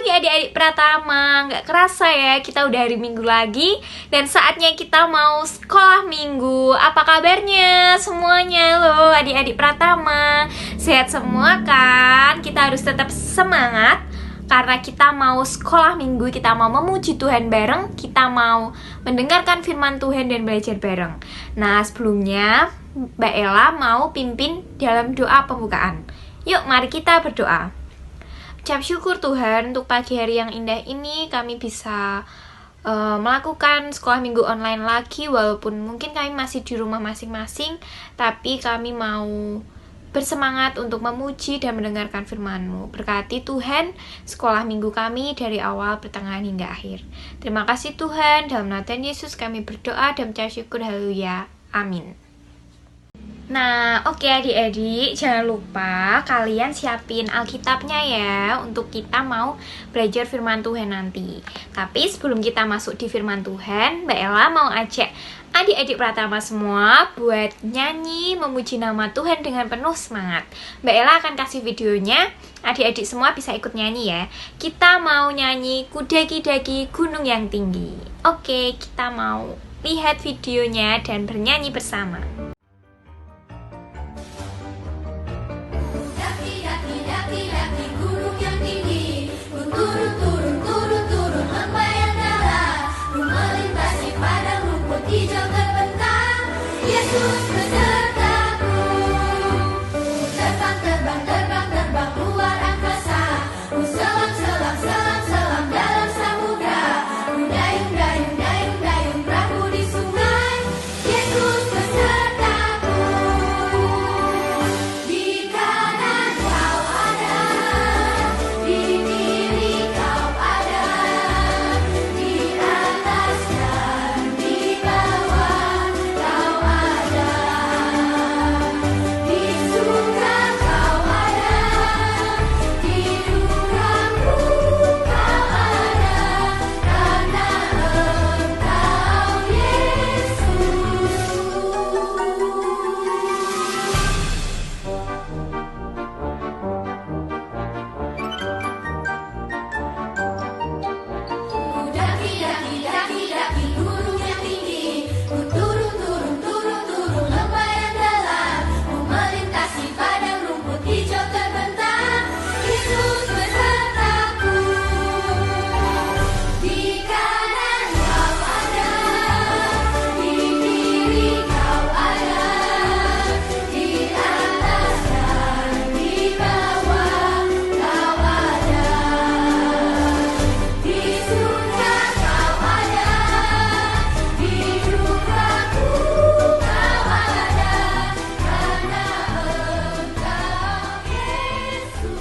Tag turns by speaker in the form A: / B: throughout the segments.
A: pagi adik-adik Pratama. Nggak kerasa ya, kita udah hari Minggu lagi. Dan saatnya kita mau sekolah minggu. Apa kabarnya semuanya loh adik-adik Pratama? Sehat semua kan? Kita harus tetap semangat karena kita mau sekolah minggu, kita mau memuji Tuhan bareng, kita mau mendengarkan firman Tuhan dan belajar bareng. Nah, sebelumnya Mbak Ella mau pimpin dalam doa pembukaan. Yuk, mari kita berdoa. Ucap syukur Tuhan untuk pagi hari yang indah ini kami bisa melakukan sekolah minggu online lagi, walaupun mungkin kami masih di rumah masing-masing, tapi kami mau bersemangat untuk memuji dan mendengarkan firman-Mu. Berkati Tuhan sekolah minggu kami dari awal, pertengahan hingga akhir. Terima kasih Tuhan, dalam nama Tuhan Yesus kami berdoa dan mengucap syukur, haleluya, amin. Nah, oke adik-adik, jangan lupa kalian siapin Alkitabnya ya, untuk kita mau belajar firman Tuhan nanti. Tapi sebelum kita masuk di firman Tuhan, Mbak Ella mau ajak adik-adik Pratama semua buat nyanyi memuji nama Tuhan dengan penuh semangat. Mbak Ella akan kasih videonya, adik-adik semua bisa ikut nyanyi ya. Kita mau nyanyi Ku daki-daki gunung yang tinggi. Oke, kita mau lihat videonya dan bernyanyi bersama.
B: Yesus besertaku, terbang, terbang, terbang luar angkasa, ku selam, selam, selam, selam dalam samudra, ku dayung, dayung, dayung, dayung perahu di sungai. Yesus besertaku, di kanan kau ada, di kiri kau ada, di atas dan di bawah kau ada. Di surga kau ada, di ruangku kau ada, karena Engkau Yesus. Ku daki, daki, daki, daki gunung yang tinggi, ku turun, turun, turun, turun lembah yang dalam, ku melintasi padang rumput hijau terbentang. Yesus besertaku, di kanan kau ada, di kiri kau ada, di atas dan di bawah kau ada. Di surga kau ada, di ruangku kau ada, karena Engkau Yesusku.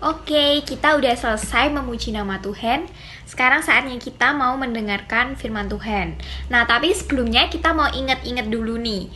A: Oke, kita udah selesai memuji nama Tuhan. Sekarang saatnya kita mau mendengarkan firman Tuhan. Nah, tapi sebelumnya kita mau inget-inget dulu nih.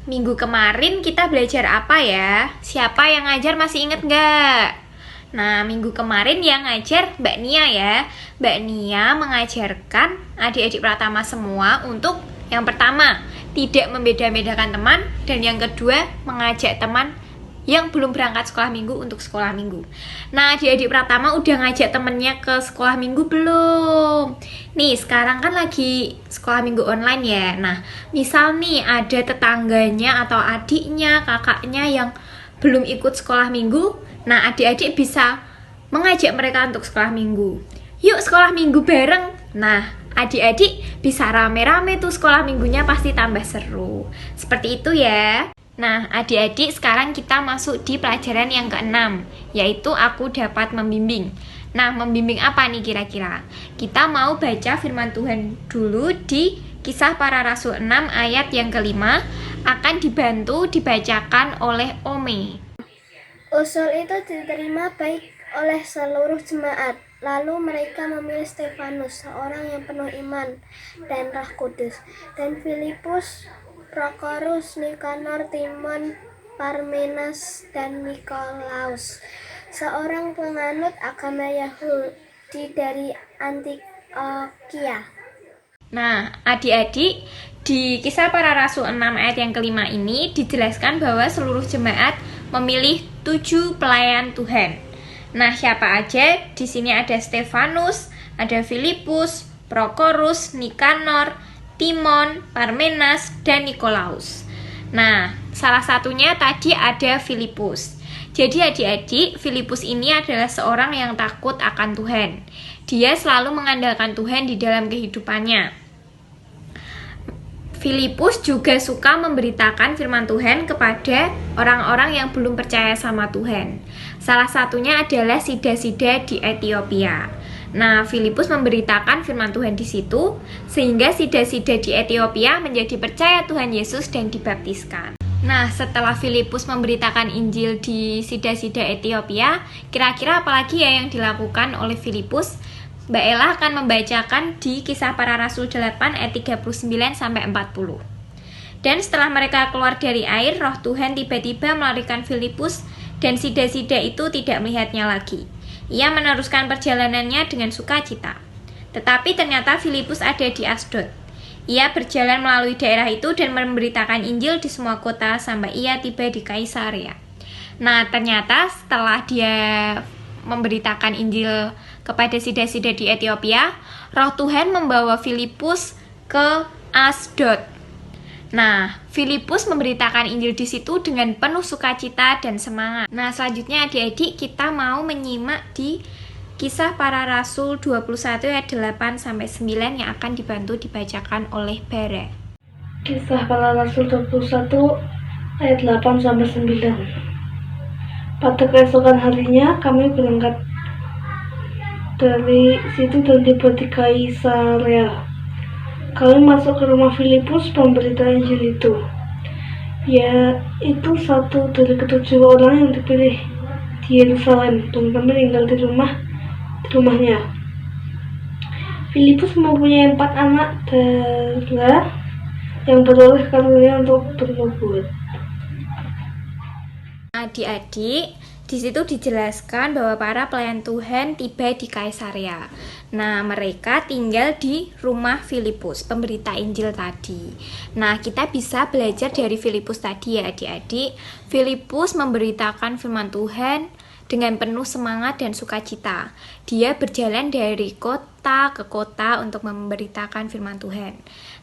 A: Minggu kemarin kita belajar apa ya? Siapa yang ngajar masih inget nggak? Nah, minggu kemarin yang ngajar Mbak Nia ya. Mbak Nia mengajarkan adik-adik Pratama semua untuk yang pertama, tidak membeda-bedakan teman. Dan yang kedua, mengajak teman yang belum berangkat sekolah minggu untuk sekolah minggu. Nah, adik-adik Pratama udah ngajak temennya ke sekolah minggu belum? Nih, sekarang kan lagi sekolah minggu online ya. Nah, misal nih ada tetangganya atau adiknya, kakaknya yang belum ikut sekolah minggu. Nah, adik-adik bisa mengajak mereka untuk sekolah minggu. Yuk sekolah minggu bareng. Nah, adik-adik bisa rame-rame tuh sekolah minggunya, pasti tambah seru. Seperti itu ya. Nah, adik-adik sekarang kita masuk di pelajaran yang ke-6, yaitu aku dapat membimbing. Nah, membimbing apa nih kira-kira? Kita mau baca firman Tuhan dulu di Kisah Para Rasul 6 ayat yang ke-5, akan dibantu dibacakan oleh Ome.
C: Usul itu diterima baik oleh seluruh jemaat. Lalu mereka memilih Stefanus, seorang yang penuh iman dan Roh Kudus, dan Filipus, Prokorus, Nikanor, Timon, Parmenas, dan Nikolaus, seorang penganut agama Yahudi dari Antioquia.
A: Nah, adik-adik, di Kisah Para Rasul 6 ayat yang ke-5 ini dijelaskan bahwa seluruh jemaat memilih 7 pelayan Tuhan. Nah, siapa aja? Di sini ada Stefanus, ada Filipus, Prokorus, Nikanor, Timon, Parmenas, dan Nikolaus. Nah, salah satunya tadi ada Filipus. Jadi adik-adik, Filipus ini adalah seorang yang takut akan Tuhan. Dia selalu mengandalkan Tuhan di dalam kehidupannya. Filipus juga suka memberitakan firman Tuhan kepada orang-orang yang belum percaya sama Tuhan. Salah satunya adalah sida-sida di Ethiopia. Nah, Filipus memberitakan firman Tuhan di situ, sehingga sida-sida di Ethiopia menjadi percaya Tuhan Yesus dan dibaptiskan. Nah, setelah Filipus memberitakan Injil di sida-sida Ethiopia, kira-kira apalagi ya yang dilakukan oleh Filipus? Mbak Ella akan membacakan di Kisah Para Rasul 8 ayat 39-40. Dan setelah mereka keluar dari air, roh Tuhan tiba-tiba melarikan Filipus dan sida-sida itu tidak melihatnya lagi. Ia meneruskan perjalanannya dengan sukacita. Tetapi ternyata Filipus ada di Asdod. Ia berjalan melalui daerah itu dan memberitakan Injil di semua kota sampai ia tiba di Kaisarea. Nah, ternyata setelah dia memberitakan Injil kepada sida-sida di Ethiopia, roh Tuhan membawa Filipus ke Asdod. Nah, Filipus memberitakan Injil di situ dengan penuh sukacita dan semangat. Nah, selanjutnya adik-adik kita mau menyimak di Kisah Para Rasul 21 ayat 8-9 yang akan dibantu dibacakan oleh Bara.
D: Kisah Para Rasul 21 ayat 8-9. Pada keesokan harinya kami berangkat dari situ dan tiba di Kaisarea. Kami masuk ke rumah Filipus, pemberita Injil itu. Ya, itu satu dari ketujuh orang yang dipilih di Yerusalem, dan kami tinggal di rumahnya. Filipus mempunyai 4 anak darah yang beroleh karunia untuk bernubuat.
A: Adik-adik, di situ dijelaskan bahwa para pelayan Tuhan tiba di Kaisarea. Nah, mereka tinggal di rumah Filipus, pemberita Injil tadi. Nah, kita bisa belajar dari Filipus tadi ya adik-adik. Filipus memberitakan firman Tuhan dengan penuh semangat dan sukacita. Dia berjalan dari kota ke kota untuk memberitakan firman Tuhan.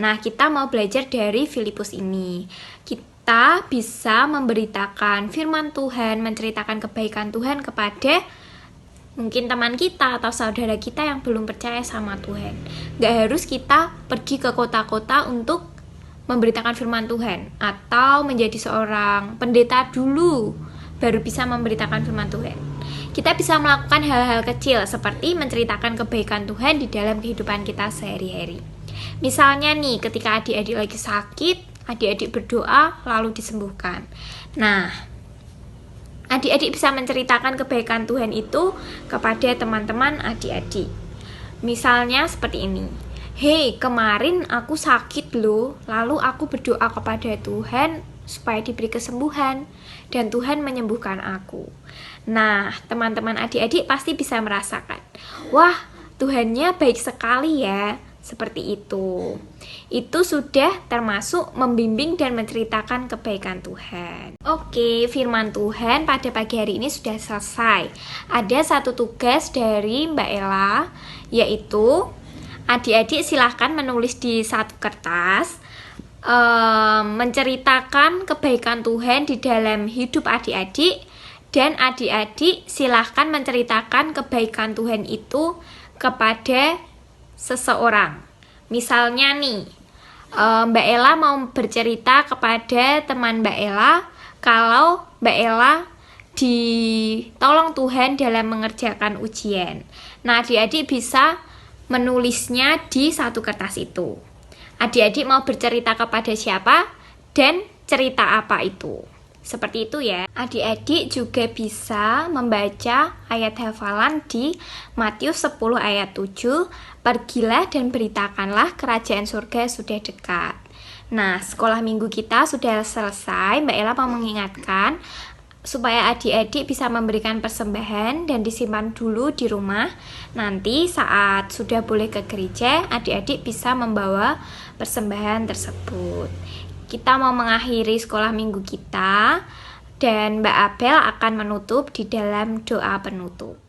A: Nah, kita mau belajar dari Filipus ini. Kita bisa memberitakan firman Tuhan, menceritakan kebaikan Tuhan kepada mungkin teman kita atau saudara kita yang belum percaya sama Tuhan. Gak harus kita pergi ke kota-kota untuk memberitakan firman Tuhan, atau menjadi seorang pendeta dulu baru bisa memberitakan firman Tuhan. Kita bisa melakukan hal-hal kecil seperti menceritakan kebaikan Tuhan di dalam kehidupan kita sehari-hari. Misalnya nih, ketika adik-adik lagi sakit, adik-adik berdoa lalu disembuhkan. Nah, adik-adik bisa menceritakan kebaikan Tuhan itu kepada teman-teman adik-adik. Misalnya seperti ini. Hei, kemarin aku sakit loh, lalu aku berdoa kepada Tuhan supaya diberi kesembuhan dan Tuhan menyembuhkan aku. Nah, teman-teman adik-adik pasti bisa merasakan, wah, Tuhannya baik sekali ya. Seperti itu. Itu sudah termasuk membimbing dan menceritakan kebaikan Tuhan. Oke, firman Tuhan pada pagi hari ini sudah selesai. Ada satu tugas dari Mbak Ella, yaitu adik-adik silahkan menulis di satu kertas, menceritakan kebaikan Tuhan di dalam hidup adik-adik, dan adik-adik silahkan menceritakan kebaikan Tuhan itu kepada seseorang. Misalnya nih, Mbak Ella mau bercerita kepada teman Mbak Ella kalau Mbak Ella ditolong Tuhan dalam mengerjakan ujian. Nah, adik-adik bisa menulisnya di satu kertas itu. Adik-adik mau bercerita kepada siapa dan cerita apa itu. Seperti itu ya. Adik-adik juga bisa membaca ayat hafalan di Matius 10 ayat 7. Pergilah dan beritakanlah kerajaan surga sudah dekat. Nah, sekolah minggu kita sudah selesai. Mbak Ella mau mengingatkan supaya adik-adik bisa memberikan persembahan dan disimpan dulu di rumah. Nanti saat sudah boleh ke gereja, adik-adik bisa membawa persembahan tersebut. Kita mau mengakhiri sekolah minggu kita dan Mbak Abel akan menutup di dalam doa penutup.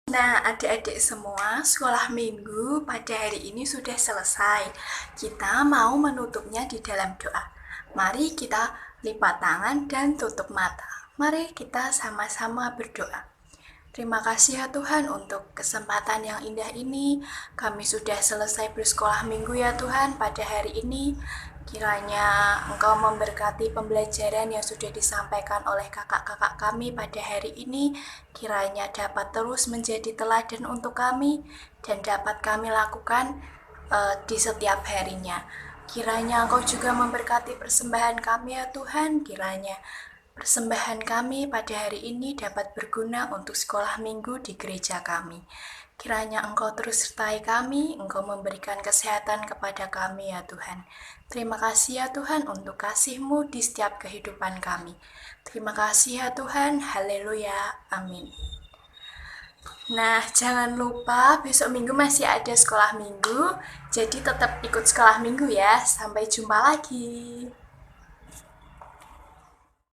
E: Nah, adik-adik semua, sekolah minggu pada hari ini sudah selesai. Kita mau menutupnya di dalam doa. Mari kita lipat tangan dan tutup mata. Mari kita sama-sama berdoa. Terima kasih ya Tuhan untuk kesempatan yang indah ini. Kami sudah selesai bersekolah minggu ya Tuhan pada hari ini. Kiranya Engkau memberkati pembelajaran yang sudah disampaikan oleh kakak-kakak kami pada hari ini. Kiranya dapat terus menjadi teladan untuk kami dan dapat kami lakukan di setiap harinya. Kiranya Engkau juga memberkati persembahan kami ya Tuhan. Kiranya persembahan kami pada hari ini dapat berguna untuk sekolah minggu di gereja kami. Kiranya Engkau terus sertai kami, Engkau memberikan kesehatan kepada kami ya Tuhan. Terima kasih ya Tuhan untuk kasih-Mu di setiap kehidupan kami. Terima kasih ya Tuhan, haleluya, amin. Nah, jangan lupa besok minggu masih ada sekolah minggu, jadi tetap ikut sekolah minggu ya. Sampai jumpa lagi.